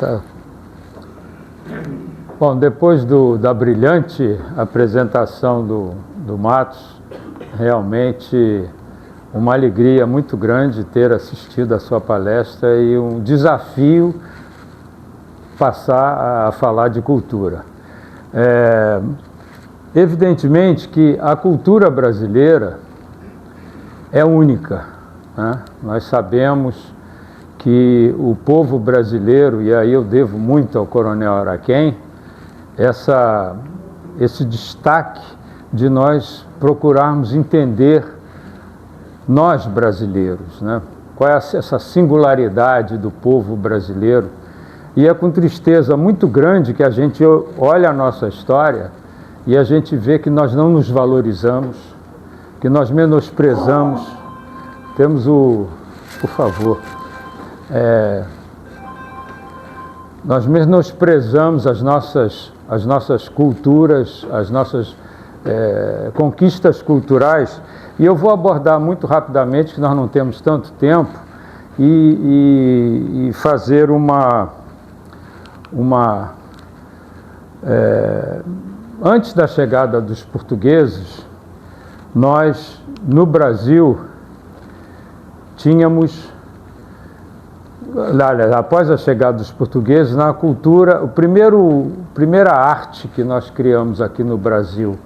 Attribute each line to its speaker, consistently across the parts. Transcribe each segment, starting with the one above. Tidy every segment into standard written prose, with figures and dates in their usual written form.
Speaker 1: Tá. Bom, depois da brilhante apresentação do Matos, realmente uma alegria muito grande ter assistido a sua palestra e um desafio passar a falar de cultura. Evidentemente que a cultura brasileira é única, né? Nós sabemos que o povo brasileiro, e aí eu devo muito ao Coronel Araquém, esse destaque de nós procurarmos entender nós brasileiros, né? Qual é essa singularidade do povo brasileiro. E é com tristeza muito grande que a gente olha a nossa história e a gente vê que nós não nos valorizamos, que nós menosprezamos. Temos por favor, nós menosprezamos as nossas culturas, as nossas conquistas culturais, e eu vou abordar muito rapidamente, que nós não temos tanto tempo, e fazer antes da chegada dos portugueses, nós, no Brasil, tínhamos, após a chegada dos portugueses, na cultura, primeira arte que nós criamos aqui no Brasil,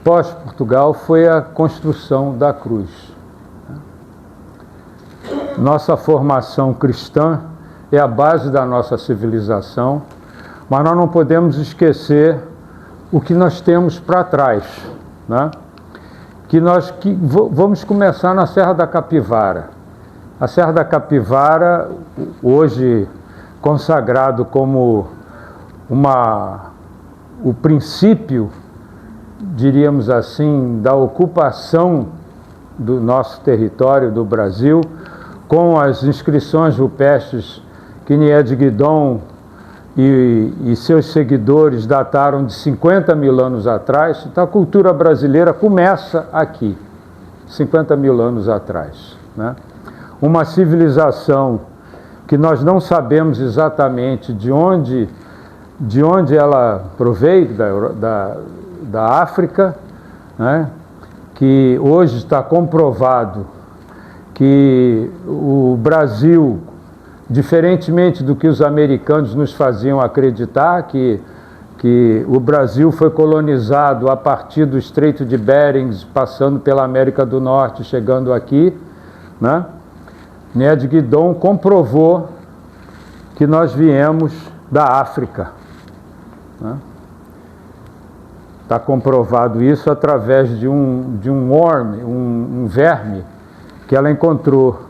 Speaker 1: pós-Portugal, foi a construção da cruz. Nossa formação cristã é a base da nossa civilização, mas nós não podemos esquecer o que nós temos para trás, né? Vamos começar na Serra da Capivara. A Serra da Capivara, hoje consagrado como o princípio, diríamos assim, da ocupação do nosso território, do Brasil, com as inscrições rupestres que Nied Guidon e seus seguidores dataram de 50 mil anos atrás. Então a cultura brasileira começa aqui, 50 mil anos atrás, né? Uma civilização que nós não sabemos exatamente de onde ela proveio, da África, né? Que hoje está comprovado que o Brasil, diferentemente do que os americanos nos faziam acreditar, que o Brasil foi colonizado a partir do Estreito de Bering, passando pela América do Norte, chegando aqui, né? Nied Guidon comprovou que nós viemos da África, né? Está comprovado isso através de um worm, um verme, que ela encontrou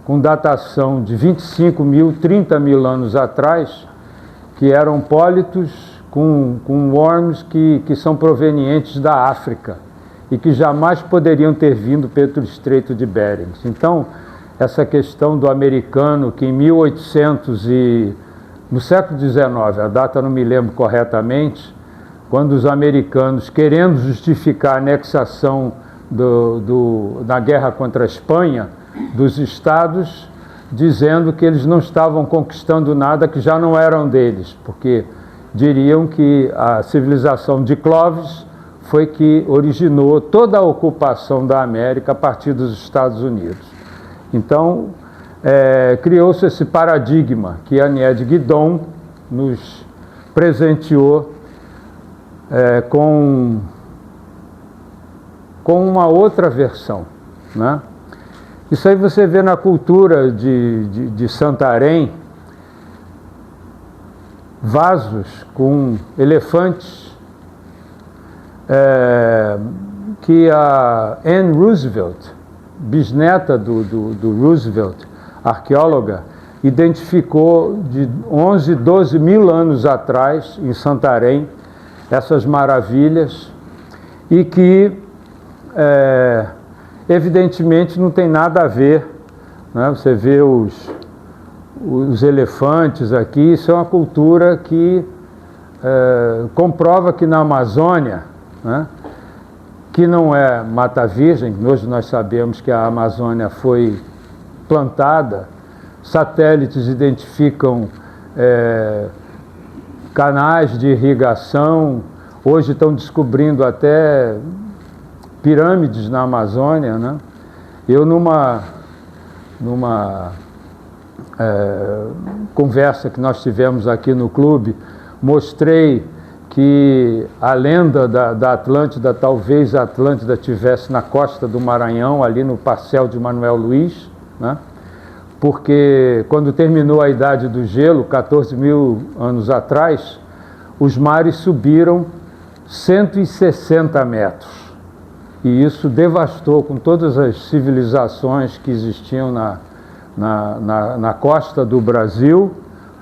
Speaker 1: com datação de 25 mil, 30 mil anos atrás, que eram pólitos com worms que são provenientes da África e que jamais poderiam ter vindo pelo Estreito de Bering. Então, essa questão do americano que em 1800 no século XIX, a data não me lembro corretamente, quando os americanos, querendo justificar a anexação na guerra contra a Espanha, dos estados, dizendo que eles não estavam conquistando nada que já não eram deles, porque diriam que a civilização de Clovis foi que originou toda a ocupação da América a partir dos Estados Unidos. Então, criou-se esse paradigma que a Nied Guidon nos presenteou com uma outra versão, né? Isso aí você vê na cultura de Santarém, vasos com elefantes, que a Anne Roosevelt, bisneta do Roosevelt, arqueóloga, identificou de 11, 12 mil anos atrás, em Santarém, essas maravilhas, e que evidentemente não tem nada a ver, né? Você vê os elefantes aqui, isso é uma cultura que comprova que na Amazônia, né, que não é Mata Virgem, hoje nós sabemos que a Amazônia foi plantada satélites identificam canais de irrigação, hoje estão descobrindo até pirâmides na Amazônia, né? Eu numa conversa que nós tivemos aqui no clube, mostrei que a lenda da Atlântida, talvez a Atlântida estivesse na costa do Maranhão, ali no Parcel de Manuel Luiz, né? Porque quando terminou a Idade do Gelo, 14 mil anos atrás, os mares subiram 160 metros. E isso devastou com todas as civilizações que existiam na costa do Brasil,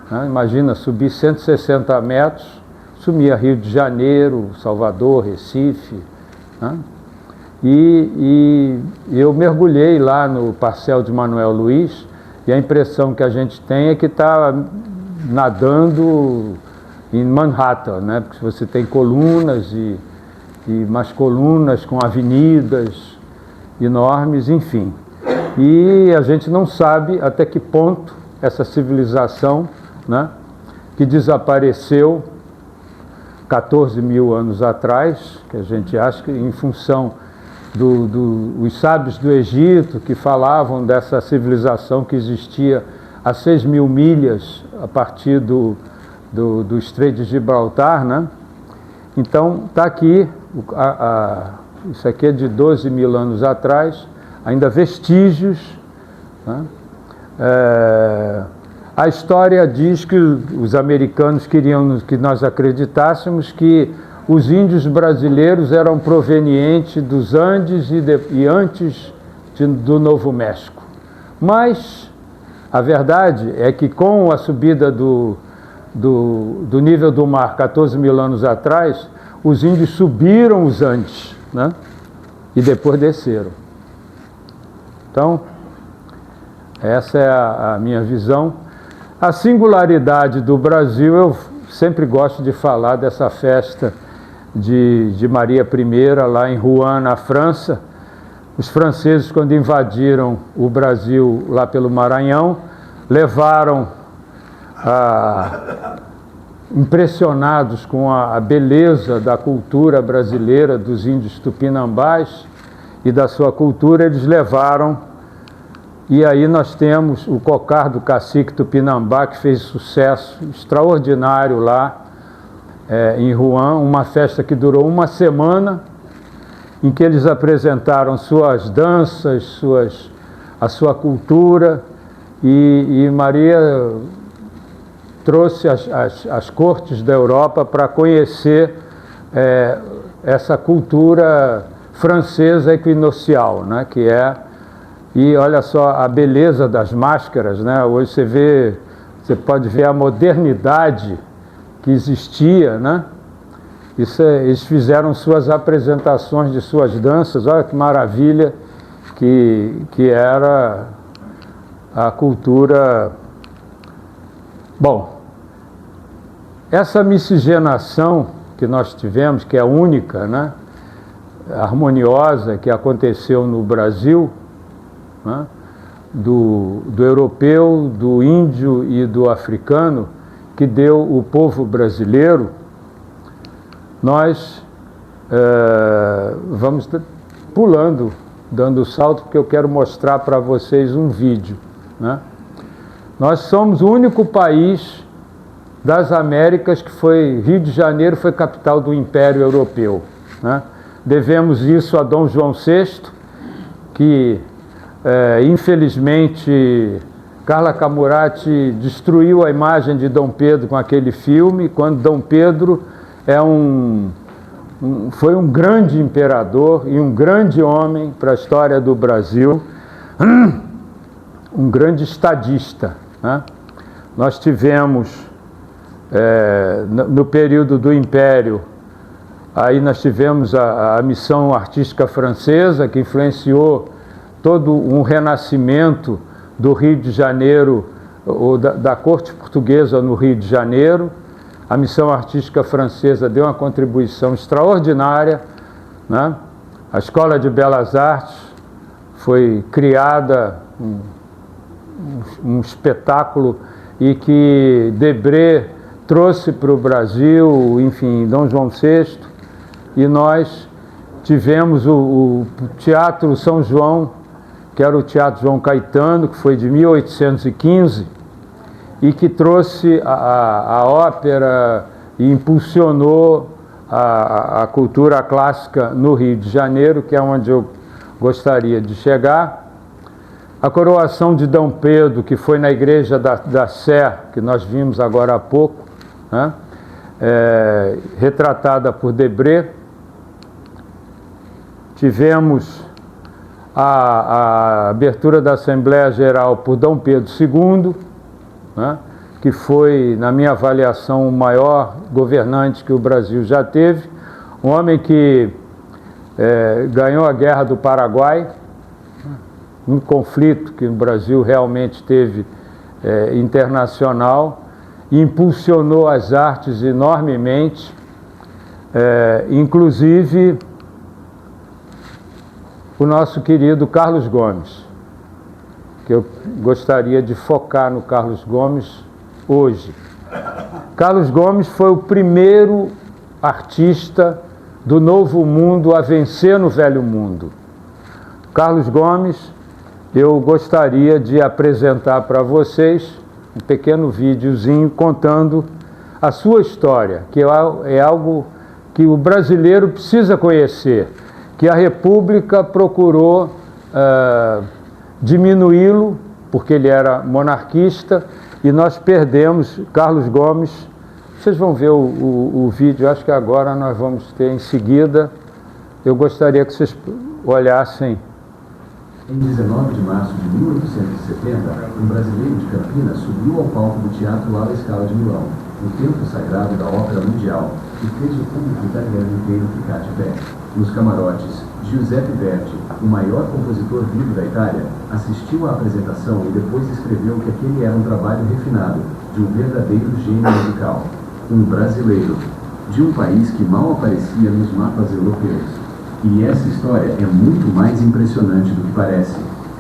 Speaker 1: né? Imagina subir 160 metros, sumia Rio de Janeiro, Salvador, Recife, né? E eu mergulhei lá no Parcel de Manuel Luiz, e a impressão que a gente tem é que está nadando em Manhattan, né? Porque você tem colunas e mais colunas com avenidas enormes, enfim. E a gente não sabe até que ponto essa civilização, né, que desapareceu 14 mil anos atrás, que a gente acha que em função os sábios do Egito que falavam dessa civilização que existia a 6 mil milhas a partir do Estreito de Gibraltar, né? Então está aqui, isso aqui é de 12 mil anos atrás, ainda vestígios, né? A história diz que os americanos queriam que nós acreditássemos que os índios brasileiros eram provenientes dos Andes e antes do Novo México. Mas a verdade é que com a subida do nível do mar 14 mil anos atrás, os índios subiram os Andes, né? E depois desceram. Então, essa é a minha visão. A singularidade do Brasil, eu sempre gosto de falar dessa festa de Maria I, lá em Rouen, na França. Os franceses, quando invadiram o Brasil lá pelo Maranhão, levaram, impressionados com a beleza da cultura brasileira, dos índios tupinambás e da sua cultura, eles levaram. E aí nós temos o cocar do cacique Tupinambá, que fez sucesso extraordinário lá em Rouen, uma festa que durou uma semana, em que eles apresentaram suas danças, a sua cultura, e Maria trouxe as cortes da Europa para conhecer essa cultura francesa equinocial, né, que é. E olha só a beleza das máscaras, né? Hoje você pode ver a modernidade que existia, né? Eles fizeram suas apresentações de suas danças, olha que maravilha que era a cultura. Bom, essa miscigenação que nós tivemos, que é única, né? Harmoniosa, que aconteceu no Brasil, né? Do europeu, do índio e do africano, que deu o povo brasileiro. Nós vamos pulando, dando salto, porque eu quero mostrar para vocês um vídeo, né? Nós somos o único país das Américas que Rio de Janeiro foi capital do Império Europeu, né? Devemos isso a Dom João VI, que infelizmente Carla Camurati destruiu a imagem de Dom Pedro com aquele filme, quando Dom Pedro foi um grande imperador e um grande homem para a história do Brasil, um grande estadista, né? Nós tivemos, no período do Império, aí nós tivemos a missão artística francesa, que influenciou todo um renascimento do Rio de Janeiro, ou da corte portuguesa no Rio de Janeiro. A missão artística francesa deu uma contribuição extraordinária, né? A Escola de Belas Artes foi criada um espetáculo e que Debré trouxe para o Brasil, enfim, Dom João VI, e nós tivemos o Teatro São João, que era o Teatro João Caetano, que foi de 1815, e que trouxe a ópera e impulsionou a cultura clássica no Rio de Janeiro, que é onde eu gostaria de chegar. A coroação de D. Pedro, que foi na igreja da Sé, que nós vimos agora há pouco, né? Retratada por Debré. Tivemos a abertura da Assembleia Geral por D. Pedro II, né? Que foi, na minha avaliação, o maior governante que o Brasil já teve. Um homem que ganhou a Guerra do Paraguai, um conflito que o Brasil realmente teve internacional, e impulsionou as artes enormemente, inclusive o nosso querido Carlos Gomes, que eu gostaria de focar no Carlos Gomes hoje. Carlos Gomes foi o primeiro artista do Novo Mundo a vencer no Velho Mundo. Carlos Gomes, eu gostaria de apresentar para vocês um pequeno videozinho contando a sua história, que é algo que o brasileiro precisa conhecer, que a República procurou diminuí-lo, porque ele era monarquista, e nós perdemos Carlos Gomes. Vocês vão ver o vídeo, acho que agora nós vamos ter em seguida. Eu gostaria que vocês olhassem.
Speaker 2: Em 19 de março de 1870, um brasileiro de Campinas subiu ao palco do Teatro La Scala de Milão, no templo sagrado da ópera mundial, e fez o público italiano inteiro ficar de pé. Nos camarotes, Giuseppe Verdi, o maior compositor vivo da Itália, assistiu à apresentação e depois escreveu que aquele era um trabalho refinado, de um verdadeiro gênio musical. Um brasileiro, de um país que mal aparecia nos mapas europeus. E essa história é muito mais impressionante do que parece.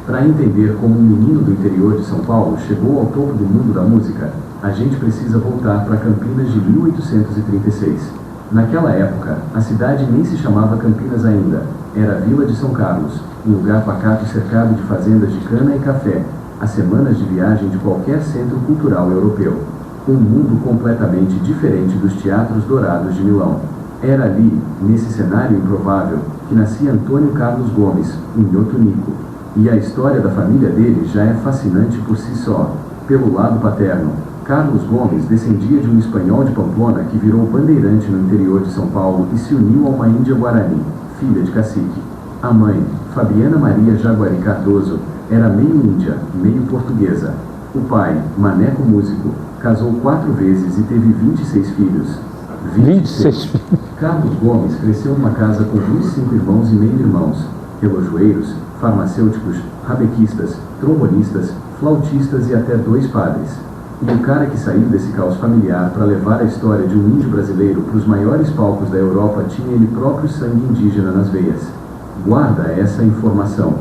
Speaker 2: Para entender como um menino do interior de São Paulo chegou ao topo do mundo da música, a gente precisa voltar para Campinas de 1836. Naquela época, a cidade nem se chamava Campinas ainda, era a Vila de São Carlos, um lugar pacato cercado de fazendas de cana e café, a semanas de viagem de qualquer centro cultural europeu. Um mundo completamente diferente dos teatros dourados de Milão. Era ali, nesse cenário improvável, que nascia Antônio Carlos Gomes, um nhotunico. E a história da família dele já é fascinante por si só. Pelo lado paterno, Carlos Gomes descendia de um espanhol de Pamplona que virou bandeirante no interior de São Paulo e se uniu a uma índia guarani, filha de cacique. A mãe, Fabiana Maria Jaguari Cardoso, era meio índia, meio portuguesa. O pai, Maneco Músico, casou 4 vezes e teve 26 filhos.
Speaker 1: 26 filhos.
Speaker 2: Carlos Gomes cresceu numa casa com 25 irmãos e meio-irmãos, relojoeiros, farmacêuticos, rabequistas, trombonistas, flautistas e até 2 padres. E o cara que saiu desse caos familiar para levar a história de um índio brasileiro para os maiores palcos da Europa tinha ele próprio sangue indígena nas veias. Guarda essa informação.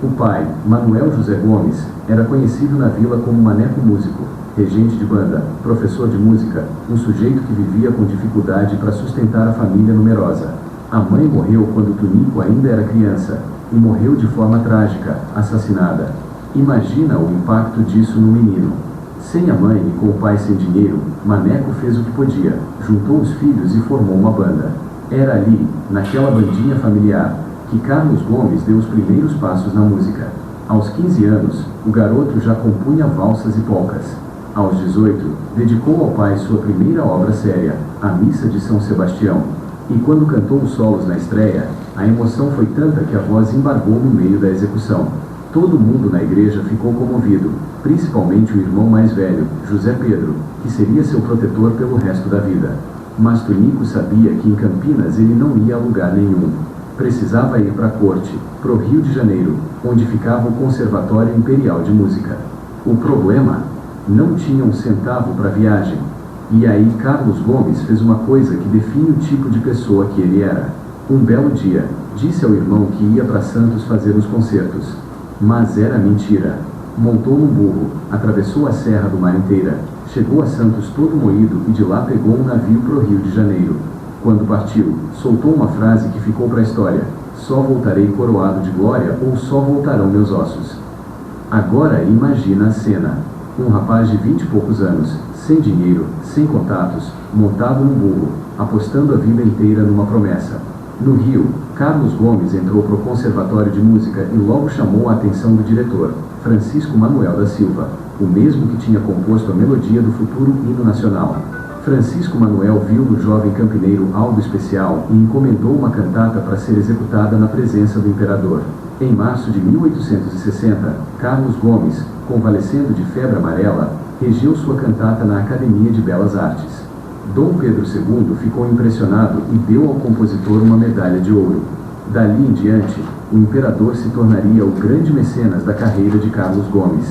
Speaker 2: O pai, Manuel José Gomes, era conhecido na vila como Maneco Músico, regente de banda, professor de música, um sujeito que vivia com dificuldade para sustentar a família numerosa. A mãe morreu quando Tunico ainda era criança, e morreu de forma trágica, assassinada. Imagina o impacto disso no menino. Sem a mãe e com o pai sem dinheiro, Maneco fez o que podia, juntou os filhos e formou uma banda. Era ali, naquela bandinha familiar, que Carlos Gomes deu os primeiros passos na música. Aos 15 anos, o garoto já compunha valsas e polcas. Aos 18, dedicou ao pai sua primeira obra séria, a Missa de São Sebastião. E quando cantou os solos na estreia, a emoção foi tanta que a voz embargou no meio da execução. Todo mundo na igreja ficou comovido, principalmente o irmão mais velho, José Pedro, que seria seu protetor pelo resto da vida. Mas Tunico sabia que em Campinas ele não ia a lugar nenhum. Precisava ir para a corte, pro Rio de Janeiro, onde ficava o Conservatório Imperial de Música. O problema? Não tinha um centavo para viagem. E aí Carlos Gomes fez uma coisa que define o tipo de pessoa que ele era. Um belo dia, disse ao irmão que ia para Santos fazer os concertos. Mas era mentira. montou num burro, atravessou a serra do mar inteira, chegou a Santos todo moído e de lá pegou um navio pro Rio de Janeiro. Quando partiu, soltou uma frase que ficou para a história: só voltarei coroado de glória ou só voltarão meus ossos. Agora imagina a cena. Um rapaz de 20 e poucos anos, sem dinheiro, sem contatos, montado num burro, apostando a vida inteira numa promessa. No Rio, Carlos Gomes entrou pro Conservatório de Música e logo chamou a atenção do diretor, Francisco Manuel da Silva, o mesmo que tinha composto a melodia do futuro hino nacional. Francisco Manuel viu no jovem campineiro algo especial e encomendou uma cantata para ser executada na presença do imperador. Em março de 1860, Carlos Gomes, convalescendo de febre amarela, regeu sua cantata na Academia de Belas Artes. Dom Pedro II ficou impressionado e deu ao compositor uma medalha de ouro. Dali em diante, o imperador se tornaria o grande mecenas da carreira de Carlos Gomes.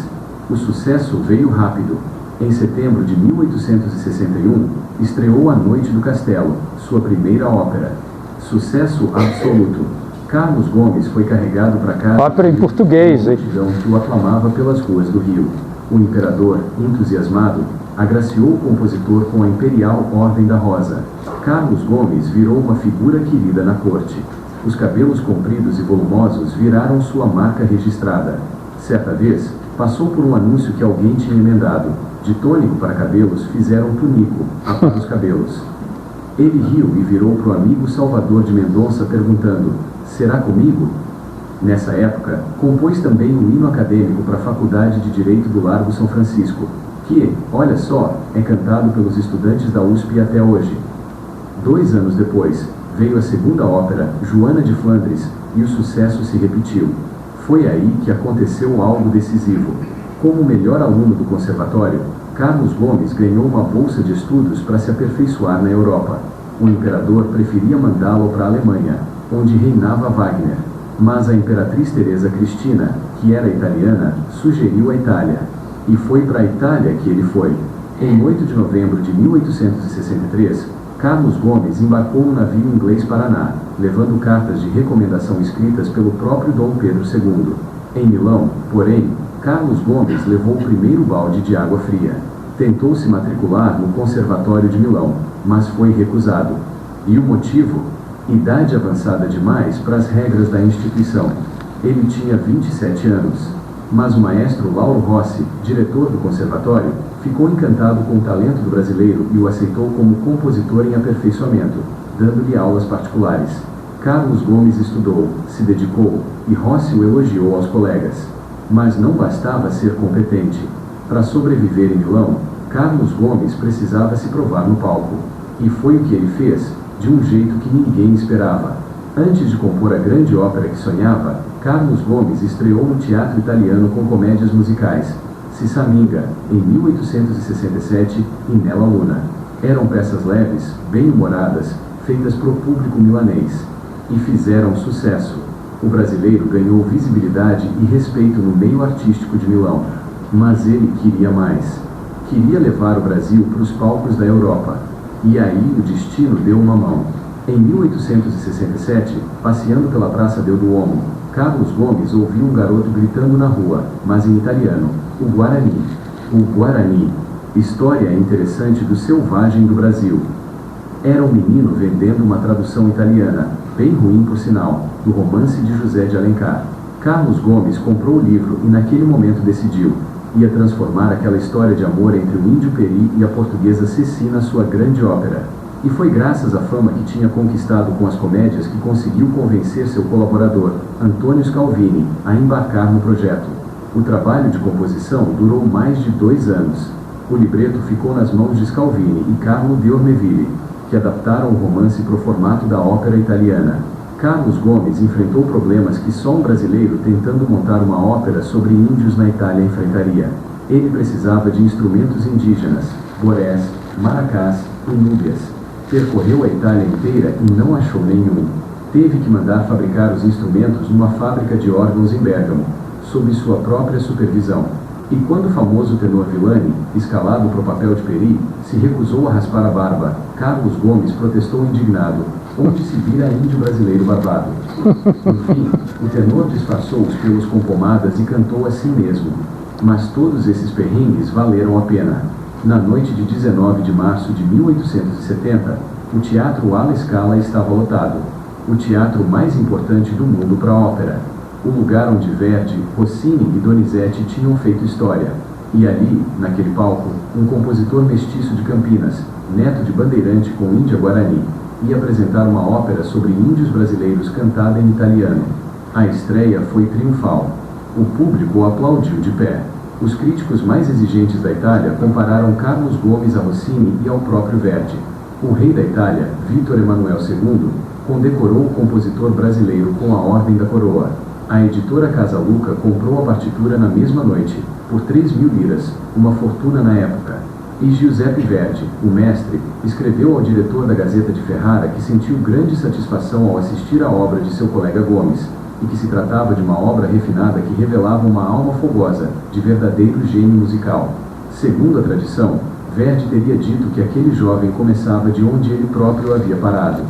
Speaker 2: O sucesso veio rápido. Em setembro de 1861, estreou A Noite do Castelo, sua primeira ópera. Sucesso absoluto. Carlos Gomes foi carregado para casa.
Speaker 1: Ópera em português, hein?
Speaker 2: Que o aclamava pelas ruas do Rio. O imperador, entusiasmado, agraciou o compositor com a Imperial Ordem da Rosa. Carlos Gomes virou uma figura querida na corte. Os cabelos compridos e volumosos viraram sua marca registrada. Certa vez, passou por um anúncio que alguém tinha emendado: de tônico para cabelos fizeram tunico, para os cabelos. Ele riu e virou para o amigo Salvador de Mendonça perguntando: será comigo? Nessa época, compôs também o hino acadêmico para a Faculdade de Direito do Largo São Francisco, que, olha só, é cantado pelos estudantes da USP até hoje. 2 anos depois, veio a segunda ópera, Joana de Flandres, e o sucesso se repetiu. Foi aí que aconteceu algo decisivo. Como o melhor aluno do conservatório, Carlos Gomes ganhou uma bolsa de estudos para se aperfeiçoar na Europa. O imperador preferia mandá-lo para a Alemanha, onde reinava Wagner. Mas a imperatriz Teresa Cristina, que era italiana, sugeriu a Itália. E foi para a Itália que ele foi. Em 8 de novembro de 1863, Carlos Gomes embarcou no navio inglês Paraná, levando cartas de recomendação escritas pelo próprio Dom Pedro II. Em Milão, porém, Carlos Gomes levou o primeiro balde de água fria. Tentou se matricular no Conservatório de Milão, mas foi recusado. E o motivo? Idade avançada demais para as regras da instituição. Ele tinha 27 anos. Mas o maestro Lauro Rossi, diretor do conservatório, ficou encantado com o talento do brasileiro e o aceitou como compositor em aperfeiçoamento, dando-lhe aulas particulares. Carlos Gomes estudou, se dedicou, e Rossi o elogiou aos colegas. Mas não bastava ser competente. Para sobreviver em Milão, Carlos Gomes precisava se provar no palco. E foi o que ele fez, de um jeito que ninguém esperava. Antes de compor a grande ópera que sonhava, Carlos Gomes estreou no teatro italiano com comédias musicais, Cissaminga, em 1867, e Nella Luna. Eram peças leves, bem-humoradas, feitas para o público milanês. E fizeram sucesso. O brasileiro ganhou visibilidade e respeito no meio artístico de Milão. Mas ele queria mais. Queria levar o Brasil para os palcos da Europa. E aí o destino deu uma mão. Em 1867, passeando pela Praça del Duomo, Carlos Gomes ouviu um garoto gritando na rua, mas em italiano, o Guarani. O Guarani. História interessante do selvagem do Brasil. Era um menino vendendo uma tradução italiana, bem ruim por sinal, do romance de José de Alencar. Carlos Gomes comprou o livro e naquele momento decidiu: ia transformar aquela história de amor entre o índio Peri e a portuguesa Ceci na sua grande ópera. E foi graças à fama que tinha conquistado com as comédias que conseguiu convencer seu colaborador, Antônio Scalvini, a embarcar no projeto. O trabalho de composição durou mais de 2 anos. O libreto ficou nas mãos de Scalvini e Carlo de Ormeville, que adaptaram o romance para o formato da ópera italiana. Carlos Gomes enfrentou problemas que só um brasileiro tentando montar uma ópera sobre índios na Itália enfrentaria. Ele precisava de instrumentos indígenas, borés, maracás e núbias. Percorreu a Itália inteira e não achou nenhum. Teve que mandar fabricar os instrumentos numa fábrica de órgãos em Bérgamo, sob sua própria supervisão. E quando o famoso tenor Villani, escalado para o papel de Peri, se recusou a raspar a barba, Carlos Gomes protestou indignado: onde se vira índio brasileiro barbado? Enfim, o tenor disfarçou os pelos com pomadas e cantou assim mesmo: Mas todos esses perrengues valeram a pena. Na noite de 19 de março de 1870, o Teatro Alla Scala estava lotado. O teatro mais importante do mundo para a ópera. O lugar onde Verdi, Rossini e Donizetti tinham feito história. E ali, naquele palco, um compositor mestiço de Campinas, neto de bandeirante com Índia Guarani, ia apresentar uma ópera sobre índios brasileiros cantada em italiano. A estreia foi triunfal. O público aplaudiu de pé. Os críticos mais exigentes da Itália compararam Carlos Gomes a Rossini e ao próprio Verdi. O rei da Itália, Vítor Emanuel II, condecorou o compositor brasileiro com a Ordem da Coroa. A editora Casa Luca comprou a partitura na mesma noite, por 3.000 liras, uma fortuna na época. E Giuseppe Verdi, o mestre, escreveu ao diretor da Gazeta de Ferrara que sentiu grande satisfação ao assistir à obra de seu colega Gomes, e que se tratava de uma obra refinada que revelava uma alma fogosa, de verdadeiro gênio musical. Segundo a tradição, Verdi teria dito que aquele jovem começava de onde ele próprio havia parado.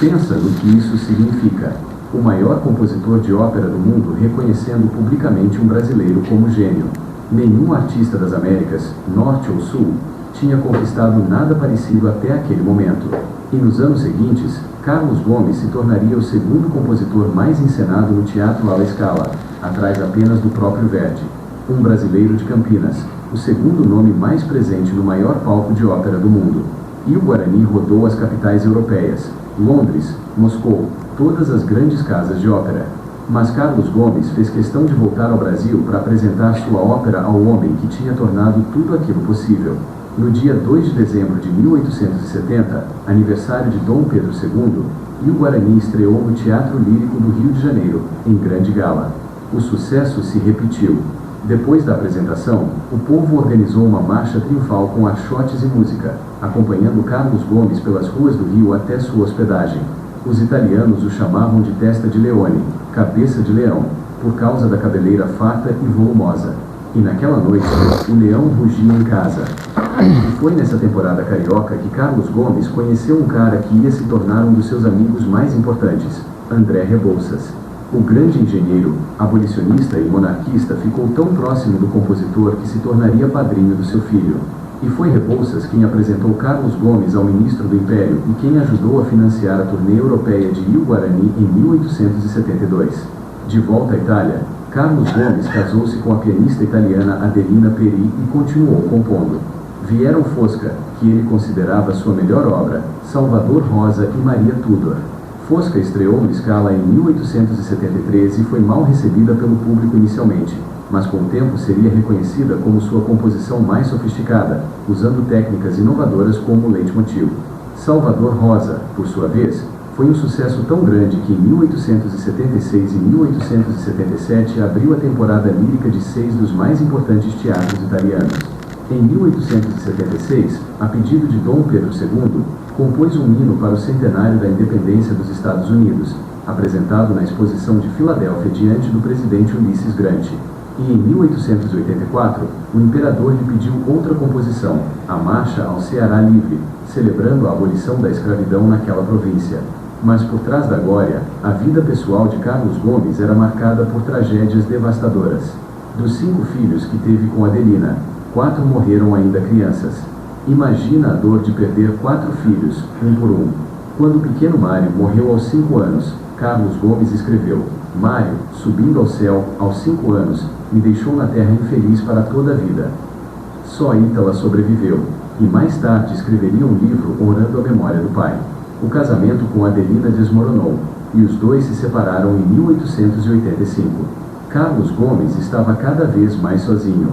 Speaker 2: Pensa no que isso significa. O maior compositor de ópera do mundo reconhecendo publicamente um brasileiro como gênio. Nenhum artista das Américas, norte ou sul, tinha conquistado nada parecido até aquele momento. E nos anos seguintes, Carlos Gomes se tornaria o segundo compositor mais encenado no Teatro Alla Scala, atrás apenas do próprio Verdi. Um brasileiro de Campinas, o segundo nome mais presente no maior palco de ópera do mundo. E o Guarani rodou as capitais europeias, Londres, Moscou, todas as grandes casas de ópera. Mas Carlos Gomes fez questão de voltar ao Brasil para apresentar sua ópera ao homem que tinha tornado tudo aquilo possível. No dia 2 de dezembro de 1870, aniversário de Dom Pedro II, e o Guarani estreou no Teatro Lírico do Rio de Janeiro, em grande gala. O sucesso se repetiu. Depois da apresentação, o povo organizou uma marcha triunfal com archotes e música, acompanhando Carlos Gomes pelas ruas do Rio até sua hospedagem. Os italianos o chamavam de testa de leone, cabeça de leão, por causa da cabeleira farta e volumosa. E naquela noite, o leão rugia em casa. E foi nessa temporada carioca que Carlos Gomes conheceu um cara que ia se tornar um dos seus amigos mais importantes, André Rebouças. O grande engenheiro, abolicionista e monarquista ficou tão próximo do compositor que se tornaria padrinho do seu filho. E foi Rebouças quem apresentou Carlos Gomes ao ministro do Império e quem ajudou a financiar a turnê europeia de Rio Guarani em 1872. De volta à Itália, Carlos Gomes casou-se com a pianista italiana Adelina Peri e continuou compondo. Vieram Fosca, que ele considerava sua melhor obra, Salvador Rosa e Maria Tudor. Fosca estreou no Scala em 1873 e foi mal recebida pelo público inicialmente, mas com o tempo seria reconhecida como sua composição mais sofisticada, usando técnicas inovadoras como leitmotiv. Salvador Rosa, por sua vez, foi um sucesso tão grande que em 1876 e 1877 abriu a temporada lírica de 6 dos mais importantes teatros italianos. Em 1876, a pedido de Dom Pedro II, compôs um hino para o centenário da independência dos Estados Unidos, apresentado na exposição de Filadélfia diante do presidente Ulysses Grant. E em 1884, o imperador lhe pediu outra composição, a Marcha ao Ceará Livre, celebrando a abolição da escravidão naquela província. Mas por trás da glória, a vida pessoal de Carlos Gomes era marcada por tragédias devastadoras. Dos 5 filhos que teve com Adelina, 4 morreram ainda crianças. Imagina a dor de perder 4 filhos, um por um. Quando o pequeno Mário morreu aos 5 anos, Carlos Gomes escreveu: Mário, subindo ao céu, aos 5 anos, me deixou na terra infeliz para toda a vida. Só Ítala sobreviveu, e mais tarde escreveria um livro honrando a memória do pai. O casamento com Adelina desmoronou, e os dois se separaram em 1885. Carlos Gomes estava cada vez mais sozinho.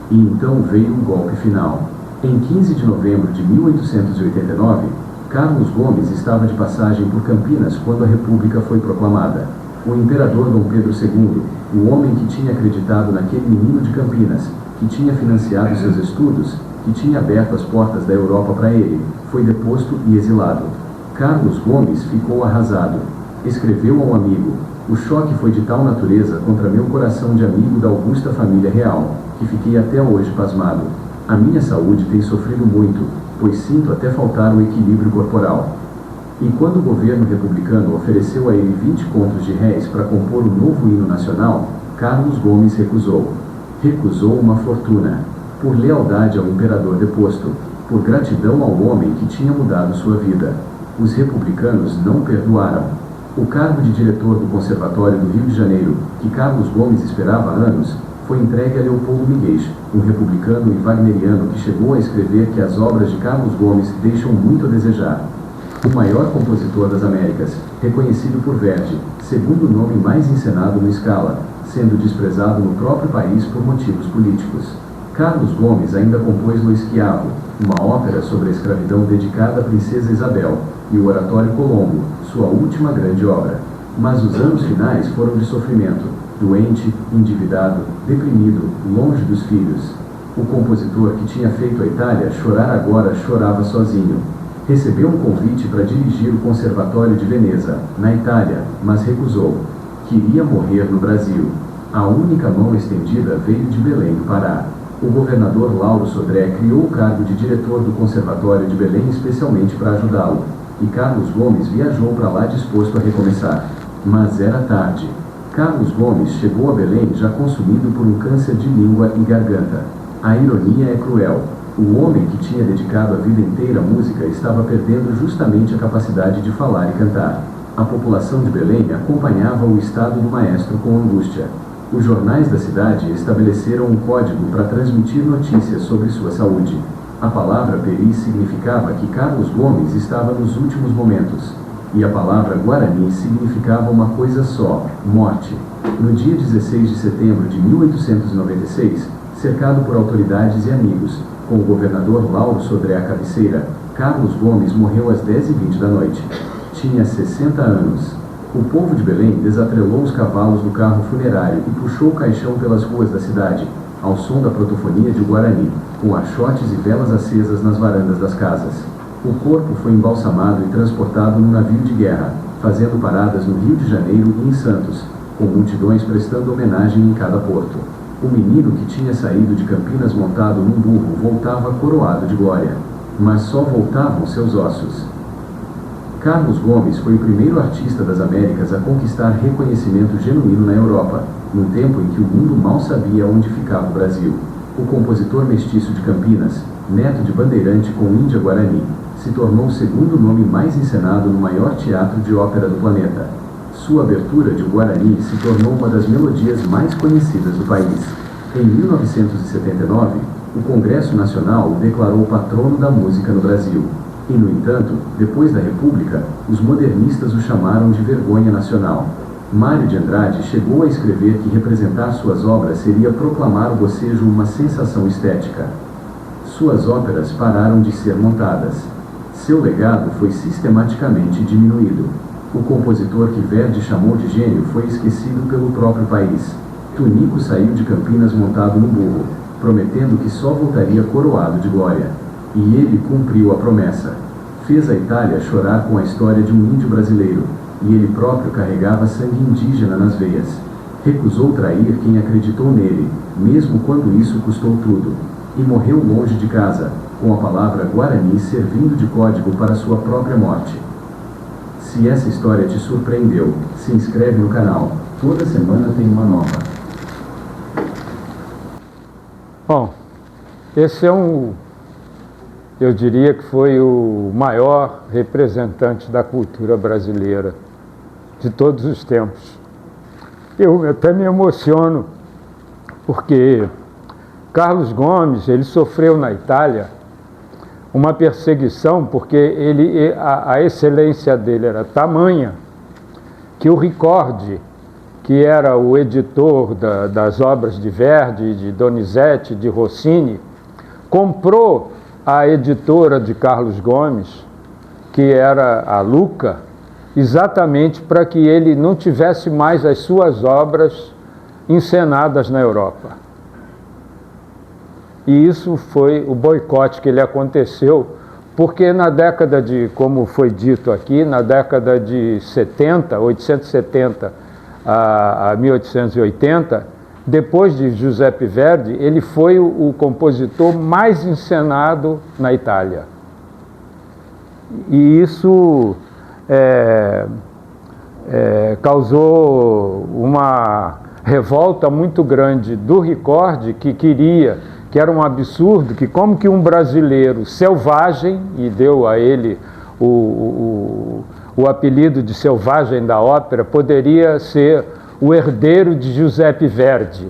Speaker 2: E então veio o golpe final. Em 15 de novembro de 1889, Carlos Gomes estava de passagem por Campinas quando a República foi proclamada. O imperador Dom Pedro II, o homem que tinha acreditado naquele menino de Campinas, que tinha financiado seus estudos, que tinha aberto as portas da Europa para ele, foi deposto e exilado. Carlos Gomes ficou arrasado. Escreveu a um amigo: o choque foi de tal natureza contra meu coração de amigo da augusta família real, que fiquei até hoje pasmado. A minha saúde tem sofrido muito, pois sinto até faltar o equilíbrio corporal. E quando o governo republicano ofereceu a ele 20 contos de réis para compor o novo hino nacional, Carlos Gomes recusou. Recusou uma fortuna. Por lealdade ao imperador deposto. Por gratidão ao homem que tinha mudado sua vida. Os republicanos não perdoaram. O cargo de diretor do Conservatório do Rio de Janeiro, que Carlos Gomes esperava há anos, foi entregue a Leopoldo Miguel, um republicano e wagneriano que chegou a escrever que as obras de Carlos Gomes deixam muito a desejar. O maior compositor das Américas, reconhecido por Verdi, segundo nome mais encenado no Scala, sendo desprezado no próprio país por motivos políticos. Carlos Gomes ainda compôs Lo Schiavo, uma ópera sobre a escravidão dedicada à princesa Isabel, e o Oratório Colombo, sua última grande obra. Mas os anos finais foram de sofrimento, doente, endividado, deprimido, longe dos filhos. O compositor que tinha feito a Itália chorar agora chorava sozinho. Recebeu um convite para dirigir o Conservatório de Veneza, na Itália, mas recusou. Queria morrer no Brasil. A única mão estendida veio de Belém do Pará. O governador Lauro Sodré criou o cargo de diretor do Conservatório de Belém especialmente para ajudá-lo, e Carlos Gomes viajou para lá disposto a recomeçar. Mas era tarde. Carlos Gomes chegou a Belém já consumido por um câncer de língua e garganta. A ironia é cruel. O homem que tinha dedicado a vida inteira à música estava perdendo justamente a capacidade de falar e cantar. A população de Belém acompanhava o estado do maestro com angústia. Os jornais da cidade estabeleceram um código para transmitir notícias sobre sua saúde. A palavra peri significava que Carlos Gomes estava nos últimos momentos. E a palavra guarani significava uma coisa só, morte. No dia 16 de setembro de 1896, cercado por autoridades e amigos, com o governador Lauro Sodré à cabeceira, Carlos Gomes morreu às 10h20 da noite. Tinha 60 anos. O povo de Belém desatrelou os cavalos do carro funerário e puxou o caixão pelas ruas da cidade, ao som da protofonia de Guarani, com achotes e velas acesas nas varandas das casas. O corpo foi embalsamado e transportado num navio de guerra, fazendo paradas no Rio de Janeiro e em Santos, com multidões prestando homenagem em cada porto. O menino que tinha saído de Campinas montado num burro voltava coroado de glória. Mas só voltavam seus ossos. Carlos Gomes foi o primeiro artista das Américas a conquistar reconhecimento genuíno na Europa, num tempo em que o mundo mal sabia onde ficava o Brasil. O compositor mestiço de Campinas, neto de bandeirante com Índia Guarani, se tornou o segundo nome mais encenado no maior teatro de ópera do planeta. Sua abertura de Guarani se tornou uma das melodias mais conhecidas do país. Em 1979, o Congresso Nacional o declarou patrono da música no Brasil. E, no entanto, depois da República, os modernistas o chamaram de vergonha nacional. Mário de Andrade chegou a escrever que representar suas obras seria proclamar o bocejo uma sensação estética. Suas óperas pararam de ser montadas. Seu legado foi sistematicamente diminuído. O compositor que Verdi chamou de gênio foi esquecido pelo próprio país. Tunico saiu de Campinas montado no burro, prometendo que só voltaria coroado de glória. E ele cumpriu a promessa. Fez a Itália chorar com a história de um índio brasileiro, e ele próprio carregava sangue indígena nas veias. Recusou trair quem acreditou nele, mesmo quando isso custou tudo. E morreu longe de casa, com a palavra Guarani servindo de código para sua própria morte. Se essa história te surpreendeu, se inscreve no canal. Toda semana tem uma nova.
Speaker 1: Bom, esse eu diria que foi o maior representante da cultura brasileira de todos os tempos. Eu até me emociono, porque Carlos Gomes, ele sofreu na Itália uma perseguição, porque a excelência dele era tamanha que o Ricordi, que era o editor das obras de Verdi, de Donizetti, de Rossini, comprou a editora de Carlos Gomes, que era a Luca, exatamente para que ele não tivesse mais as suas obras encenadas na Europa. E isso foi o boicote que lhe aconteceu, porque na década de, como foi dito aqui, na década de 870 a 1880, depois de Giuseppe Verdi, ele foi o compositor mais encenado na Itália. E isso causou uma revolta muito grande do Ricord, que era um absurdo, que como que um brasileiro selvagem, e deu a ele o apelido de selvagem da ópera, poderia ser o herdeiro de Giuseppe Verdi.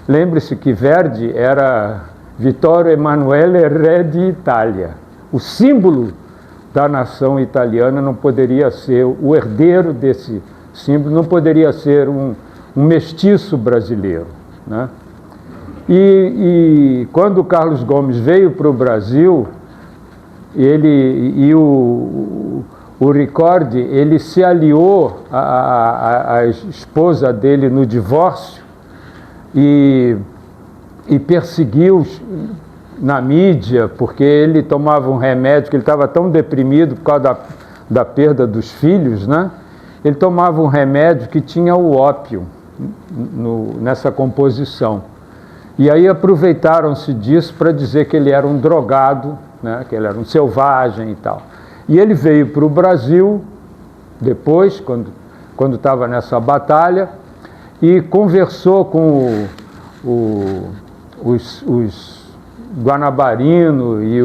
Speaker 1: Lembre-se que Verdi era Vittorio Emanuele Re di Italia. O símbolo da nação italiana não poderia ser, o herdeiro desse símbolo não poderia ser um mestiço brasileiro, né? E quando o Carlos Gomes veio para o Brasil, o Ricord, ele se aliou à esposa dele no divórcio e perseguiu na mídia, porque ele tomava um remédio, que ele estava tão deprimido por causa da perda dos filhos, né? Ele tomava um remédio que tinha o ópio nessa composição. E aí aproveitaram-se disso para dizer que ele era um drogado, né? Que ele era um selvagem e tal. E ele veio para o Brasil, depois, quando estava nessa batalha, e conversou com os Guanabarino e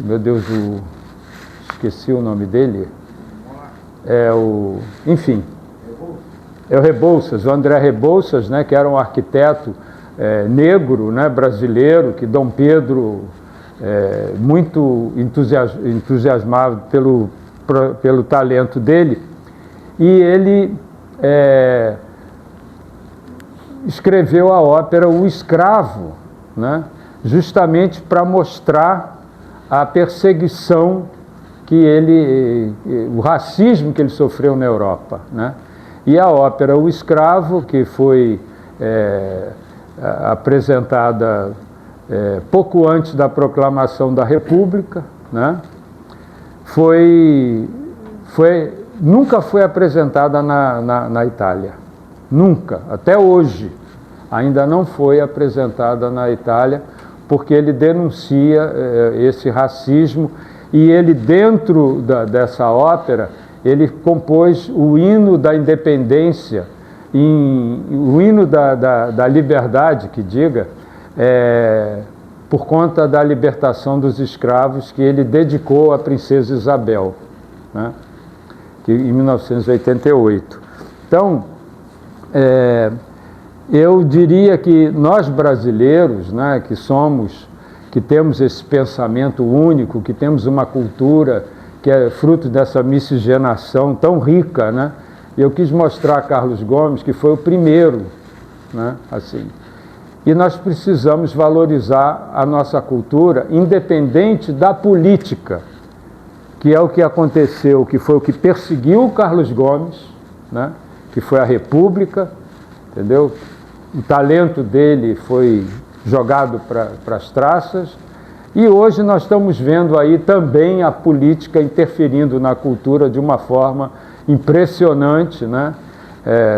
Speaker 1: meu Deus, esqueci o nome dele, enfim, é o Rebouças, o André Rebouças, né, que era um arquiteto negro, né, brasileiro, que Dom Pedro muito entusiasmado pelo talento dele, e ele escreveu a ópera O Escravo, né, justamente para mostrar a perseguição o racismo que ele sofreu na Europa, né? E a ópera O Escravo, que foi apresentada pouco antes da proclamação da República, né? Nunca foi apresentada na Itália. Nunca, até hoje, ainda não foi apresentada na Itália, porque ele denuncia esse racismo, e ele, dentro dessa ópera, ele compôs o hino da independência, o hino da liberdade, que diga, por conta da libertação dos escravos, que ele dedicou à princesa Isabel, né, em 1988. Então, eu diria que nós brasileiros, né, que temos esse pensamento único, que temos uma cultura que é fruto dessa miscigenação tão rica, né? Eu quis mostrar a Carlos Gomes que foi o primeiro, né, assim. E nós precisamos valorizar a nossa cultura, independente da política, que é o que aconteceu, que foi o que perseguiu o Carlos Gomes, né, que foi a República, entendeu? O talento dele foi jogado para as traças, e hoje nós estamos vendo aí também a política interferindo na cultura de uma forma impressionante, né?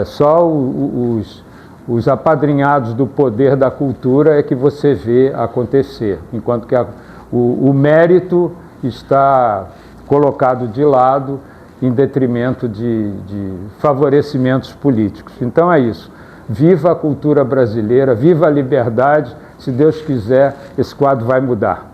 Speaker 1: Só os apadrinhados do poder da cultura é que você vê acontecer, enquanto que o mérito está colocado de lado em detrimento de favorecimentos políticos. Então é isso. Viva a cultura brasileira, viva a liberdade. Se Deus quiser, esse quadro vai mudar.